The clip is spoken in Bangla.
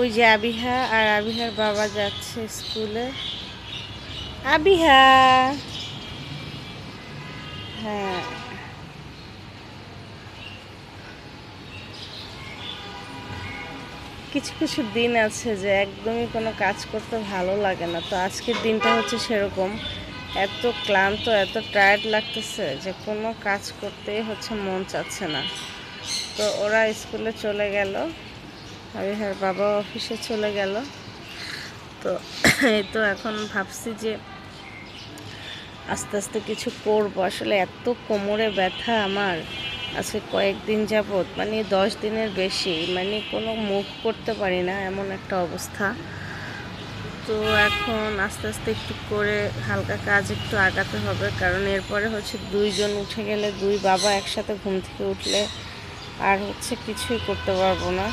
ওই যে আবিহা আর আবিহার বাবা যাচ্ছে স্কুলে। আবিহা, হ্যাঁ, কিছু কিছু দিন আছে যে একদমই কোনো কাজ করতে ভালো লাগে না। তো আজকের দিনটা হচ্ছে সেরকম, এত ক্লান্ত, এত টায়ার্ড লাগতেছে যে কোনো কাজ করতেই হচ্ছে মন চাচ্ছে না। তো ওরা স্কুলে চলে গেল, আবিহার বাবা অফিসে চলে গেল। তো এই তো এখন ভাবছি যে আস্তে আস্তে কিছু করবো। আসলে এত কোমরে ব্যথা আমার আজকে কয়েকদিন যাবৎ, মানে 10 দিনের বেশি, মানে কোনো মুভ করতে পারি না, এমন একটা অবস্থা। তো এখন আস্তে আস্তে একটু করে হালকা কাজ একটু আগাতে হবে, কারণ এরপরে হচ্ছে 2 জন উঠে গেলে, 2 বাবা একসাথে ঘুম থেকে উঠলে আর হচ্ছে কিছুই করতে পারবো না।